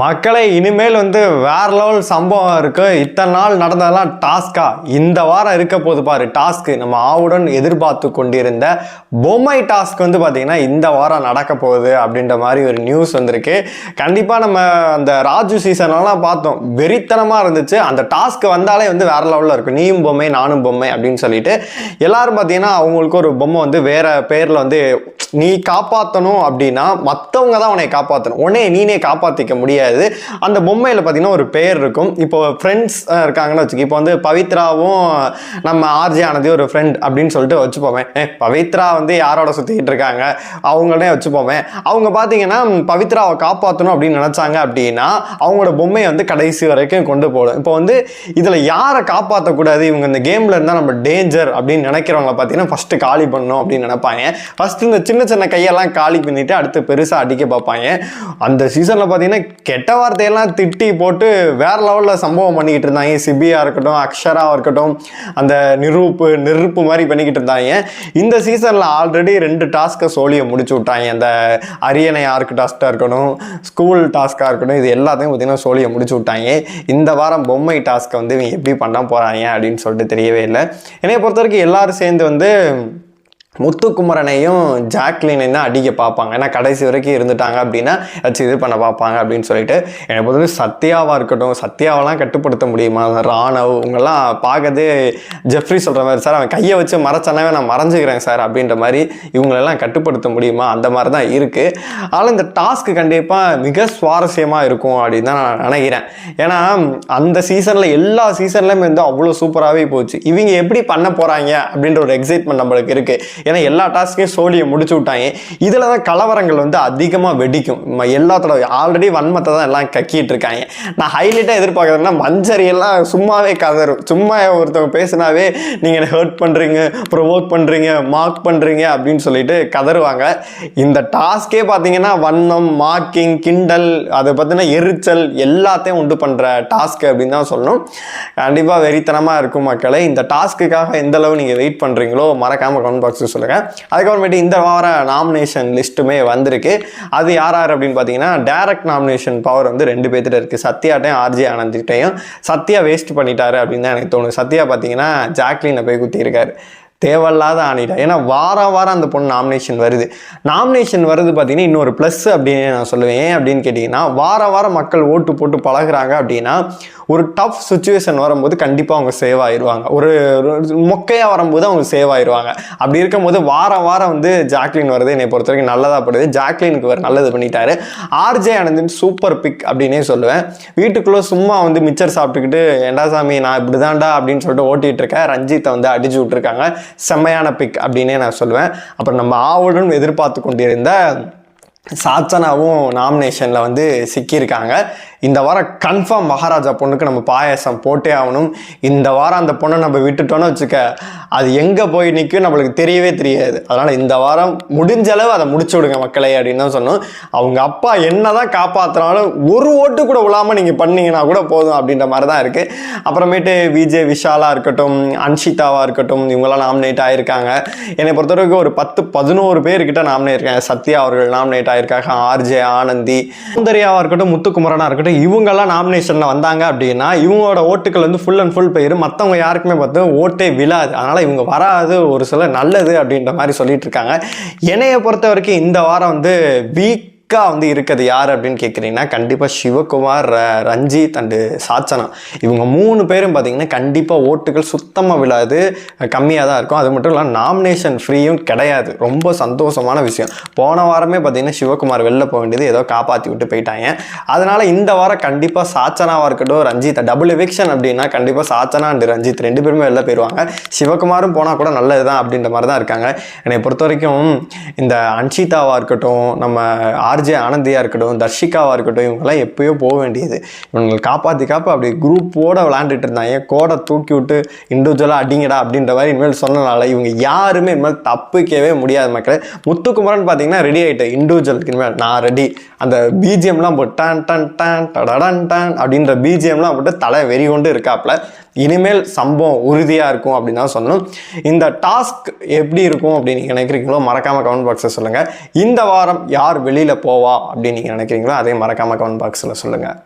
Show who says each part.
Speaker 1: மக்களை இனிமேல் வேற லெவல் சம்பவம் இருக்கு. இத்தனை நாள் நடந்ததெல்லாம் டாஸ்கா, இந்த வாரம் இருக்க போது பாரு டாஸ்க். நம்ம ஆவுடன் எதிர்பார்த்து கொண்டிருந்த பொம்மை டாஸ்க் பாத்தீங்கன்னா இந்த வாரம் நடக்க போகுது அப்படின்ற மாதிரி ஒரு நியூஸ் வந்திருக்கு. கண்டிப்பா நம்ம அந்த ராஜு சீசன்லாம் பார்த்தோம், வெறித்தனமா இருந்துச்சு. அந்த டாஸ்க் வந்தாலே வேற லெவல்ல இருக்கும். நீயும் பொம்மை நானும் பொம்மை அப்படின்னு சொல்லிட்டு எல்லாரும் பாத்தீங்கன்னா அவங்களுக்கு ஒரு பொம்மை வேற பேர்ல நீ காப்பாற்றணும் அப்படின்னா மற்றவங்க தான் உன்னை காப்பாற்றணும், உடனே நீனே காப்பாற்றிக்க முடியாது. அந்த பொம்மையில் பார்த்தீங்கன்னா ஒரு பேர் இருக்கும். இப்போ ஃப்ரெண்ட்ஸ் இருக்காங்கன்னு வச்சுக்கோ. இப்போ பவித்ராவும் நம்ம ஆர்ஜே ஆனந்தி ஒரு ஃப்ரெண்ட் அப்படின்னு சொல்லிட்டு வச்சுப்போமே. பவித்ரா யாரோட சுற்றிக்கிட்டு இருக்காங்க அவங்களே வச்சுப்போமே. அவங்க பார்த்தீங்கன்னா பவித்ராவை காப்பாற்றணும் அப்படின்னு நினச்சாங்க அப்படின்னா அவங்களோட பொம்மையை கடைசி வரைக்கும் கொண்டு போடும். இப்போ இதில் யாரை காப்பாற்றக்கூடாது, இவங்க இந்த கேமில் இருந்தால் நம்ம டேஞ்சர் அப்படின்னு நினைக்கிறவங்கள பார்த்தீங்கன்னா ஃபஸ்ட்டு காலி பண்ணணும் அப்படின்னு நினைப்பாங்க. ஃபஸ்ட்டு இந்த சின்ன சின்ன கையெல்லாம் காலி பண்ணிட்டு அடுத்து பெருசாக அடிக்க பார்ப்பாங்க. அந்த சீசனில் பார்த்தீங்கன்னா கெட்ட வார்த்தையெல்லாம் திட்டி போட்டு வேற லெவலில் சம்பவம் பண்ணிக்கிட்டு இருந்தாங்க. சிபியா இருக்கட்டும், அக்ஷராவாக இருக்கட்டும், அந்த நெருப்பு மாதிரி பண்ணிக்கிட்டு இருந்தாங்க. இந்த சீசனில் ஆல்ரெடி 2 டாஸ்க்கை சோழியை முடிச்சு விட்டாங்க. அந்த அரியணை ஆர்க்கு டாஸ்காக இருக்கணும், ஸ்கூல் டாஸ்காக இருக்கட்டும், இது எல்லாத்தையும் பார்த்தீங்கன்னா சோழியை முடிச்சு விட்டாங்க. இந்த வாரம் பொம்மை டாஸ்க்கை இவங்க எப்படி பண்ண போகிறாங்க அப்படின்னு சொல்லிட்டு தெரியவே இல்லை. என்னைய பொறுத்த வரைக்கும் எல்லாரும் சேர்ந்து முத்துக்குமரனையும் ஜாக்லினையும் தான் அடிக்க பார்ப்பாங்க. ஏன்னா கடைசி வரைக்கும் இருந்துட்டாங்க அப்படின்னா வச்சு இது பண்ண பார்ப்பாங்க அப்படின்னு சொல்லிட்டு. எனக்கு பொறுத்தவரை சத்யாவாக இருக்கட்டும், சத்யாவெல்லாம் கட்டுப்படுத்த முடியுமா? ராணவ் இவங்கெல்லாம் பார்க்கறது ஜெஃப்ரி சொல்கிற மாதிரி, சார் அவன் கையை வச்சு மறைச்சானாவே நான் மறைஞ்சிக்கிறேன் சார் அப்படின்ற மாதிரி இவங்களெல்லாம் கட்டுப்படுத்த முடியுமா? அந்த மாதிரி தான் இருக்குது. ஆனால் இந்த டாஸ்க்கு கண்டிப்பாக மிக சுவாரஸ்யமாக இருக்கும் அப்படின்னு தான் நான் நினைக்கிறேன். ஏன்னா அந்த சீசனில் எல்லா சீசன்லையுமே அவ்வளோ சூப்பராகவே போச்சு. இவங்க எப்படி பண்ண போகிறாங்க அப்படின்ற ஒரு எக்ஸைட்மெண்ட் நம்மளுக்கு இருக்குது. ஏன்னா எல்லா டாஸ்கையும் சோழியை முடிச்சு விட்டாங்க. இதில் தான் கலவரங்கள் அதிகமாக வெடிக்கும். எல்லாத்தோட ஆல்ரெடி வன்மத்தை தான் எல்லாம் கக்கிட்டு இருக்காங்க. நான் ஹைலைட்டாக எதிர்பார்க்குறேன்னா மஞ்சரியெல்லாம் சும்மாவே கதறும். சும்மா ஒருத்தவங்க பேசினாவே நீங்கள் ஹர்ட் பண்ணுறீங்க, ப்ரொவோக் பண்ணுறீங்க, மார்க் பண்ணுறீங்க அப்படின்னு சொல்லிட்டு கதறுவாங்க. இந்த டாஸ்கே பார்த்தீங்கன்னா வன்மம், மார்க்கிங், கிண்டல், அதை பார்த்தீங்கன்னா எரிச்சல் எல்லாத்தையும் உண்டு பண்ணுற டாஸ்க் அப்படின்னு தான் சொல்லணும். கண்டிப்பாக வெறித்தனமாக இருக்கும் மக்களை. இந்த டாஸ்க்குக்காக எந்த அளவு நீங்கள் வெயிட் பண்ணுறீங்களோ மறக்காமல் கமெண்ட் பாக்ஸ் சொல்லுங்க. அதுக்கப்புறமேட்டு இந்த வார நாமினேஷன் லிஸ்ட்டுமே வந்திருக்கு. அது யார் அப்படின்னு பார்த்தீங்கன்னா டைரக்ட் நாமினேஷன் பவர் 2 பேர்த்திட்ட இருக்குது. சத்யாட்டையும் ஆர்ஜே ஆனந்திட்டையும். சத்யா வேஸ்ட் பண்ணிட்டாரு அப்படின்னு தான் எனக்கு தோணுது. சத்யா பார்த்தீங்கன்னா ஜாக்லினை போய் குத்திருக்காரு. தேவையில்லாத ஆணிட்டா. ஏன்னா வாரம் அந்த பொண்ணு நாமினேஷன் வருது. நாமினேஷன் வருது பார்த்தீங்கன்னா இன்னொரு ப்ளஸ் அப்படின்னு நான் சொல்லுவேன். ஏன் அப்படின்னு கேட்டிங்கன்னா வாரம் மக்கள் ஓட்டு போட்டு பழகுறாங்க அப்படின்னா ஒரு டஃப் சுச்சுவேஷன் வரும்போது கண்டிப்பாக அவங்க சேவ் ஆயிடுவாங்க. ஒரு மொக்கையாக வரும்போது அவங்க சேவ் ஆயிடுவாங்க. அப்படி இருக்கும்போது வாரம் ஜாக்லின் வருது என்னை பொறுத்த வரைக்கும் நல்லதாக படுது. ஜாக்லினுக்கு வேறு நல்லது பண்ணிட்டாரு. ஆர்ஜே ஆனந்த் சூப்பர் பிக் அப்படின்னே சொல்லுவேன். வீட்டுக்குள்ளே சும்மா மிச்சர் சாப்பிட்டுக்கிட்டு ஏண்டா சாமி நான் இப்படி தான்டா அப்படின்னு சொல்லிட்டு ஓட்டிகிட்டு இருக்கேன். ரஞ்சித்தை அடிச்சு விட்டுருக்காங்க. செம்மையான பிக் அப்படின்னே நான் சொல்லுவேன். அப்புறம் நம்ம ஆவுடன் எதிர்பார்த்து கொண்டிருந்த சாச்சனாவும் நாமினேஷனில் சிக்கியிருக்காங்க. இந்த வாரம் கன்ஃபார்ம் மகாராஜா பொண்ணுக்கு நம்ம பாயாசம் போட்டே ஆகணும். இந்த வாரம் அந்த பொண்ணை நம்ம விட்டுட்டோன்னு வச்சுக்க, அது எங்கே போய் நிற்கும் நம்மளுக்கு தெரியவே தெரியாது. அதனால் இந்த வாரம் முடிஞ்ச அளவு அதை முடிச்சு விடுங்க மக்களை அப்படின்னு தான் சொன்னோம். அவங்க அப்பா என்ன தான் காப்பாற்றுனாலும் ஒரு ஓட்டு கூட விழாமல் நீங்கள் பண்ணீங்கன்னா கூட போதும் அப்படின்ற மாதிரி தான் இருக்குது. அப்புறமேட்டு விஜய் விஷாலாக இருக்கட்டும், அன்ஷிதாவாக இருக்கட்டும், இவங்கெல்லாம் நாமினேட் ஆகியிருக்காங்க. என்னை பொறுத்தவரைக்கும் ஒரு 10-11 பேர்கிட்ட நாமினேட் இருக்காங்க. சத்யா அவர்கள் நாமினேட் ஆகியிருக்காங்க. ஆர்ஜே ஆனந்தி, சௌந்தர்யாவாக இருக்கட்டும், முத்துக்குமரனாக இருக்கட்டும், இவங்கெல்லாம் நாமினேஷனில் வந்தாங்க அப்படின்னா இவங்களோட ஓட்டுகள் ஃபுல் அண்ட் ஃபுல் போயிடும். மற்றவங்க யாருக்குமே ஓட்டே விழாது. அதனால் இவங்க வராது ஒரு சில நல்லது அப்படின்ற மாதிரி சொல்லிட்டு இருக்காங்க. என்னைய பொறுத்த வரைக்கும் இந்த வாரம் வீக் இருக்கிறது யார் அப்படின்னு கேட்குறீங்கன்னா கண்டிப்பாக சிவகுமார், ரஞ்சித் அண்டு சாச்சனா. இவங்க 3 பேரும் பார்த்தீங்கன்னா கண்டிப்பாக ஓட்டுகள் சுத்தமாக விழாது, கம்மியாக தான் இருக்கும். அது மட்டும் இல்லாமல் நாமினேஷன் ஃப்ரீயும் கிடையாது. ரொம்ப சந்தோஷமான விஷயம். போன வாரமே பார்த்தீங்கன்னா சிவகுமார் வெளில போக வேண்டியது ஏதோ காப்பாற்றி விட்டு போயிட்டாங்க. அதனால் இந்த வாரம் கண்டிப்பாக சாச்சனாவாக இருக்கட்டும், ரஞ்சித் டபுள் எவிக்ஷன் அப்படின்னா கண்டிப்பாக சாச்சனா அண்டு ரஞ்சித் 2 பேருமே வெளில போயிடுவாங்க. சிவகுமாரும் போனால் கூட நல்லது தான் அப்படின்ற மாதிரி தான் இருக்காங்க. என்னை பொறுத்த வரைக்கும் இந்த அன்ஷிதாவாக இருக்கட்டும், நம்ம ஆர்ஜே ஆனந்தியாக இருக்கட்டும், தர்ஷிகாவாக இருக்கட்டும், இவங்கெல்லாம் எப்பயோ போக வேண்டியது. இவங்களை காப்பாற்றி அப்படி குரூப்போடு விளையாண்டுட்டு இருந்தாங்க. கோடை தூக்கி விட்டு இண்டிவிஜுவலாக அடிங்கடா அப்படின்ற மாதிரி இனிமேல் சொன்னனால இவங்க யாருமே இனிமேல் தப்பிக்கவே முடியாது மக்கள். முத்துக்குமரன் பார்த்தீங்கன்னா ரெடி ஆகிட்டேன் இண்டிவிஜுவலுக்கு, இனிமேல் நான் ரெடி. அந்த பிஜிஎம்லாம் போட்டு டான் டான் டான் டடன் டான் அப்படின்ற பிஜிஎம்லாம் போட்டு தலை வெறி கொண்டு இருக்காப்புல. இனிமேல் சம்பவம் உறுதியாக இருக்கும் அப்படின்னு தான் சொல்லணும். இந்த டாஸ்க் எப்படி இருக்கும் அப்படின்னு நினைக்கிறீங்களோ மறக்காமல் கமெண்ட் பாக்ஸில் சொல்லுங்கள். இந்த வாரம் யார் வெளியில் போவா அப்படின்னு நீங்கள் நினைக்கிறீங்களோ அதையும் மறக்காமல் கமெண்ட் பாக்ஸில் சொல்லுங்கள்.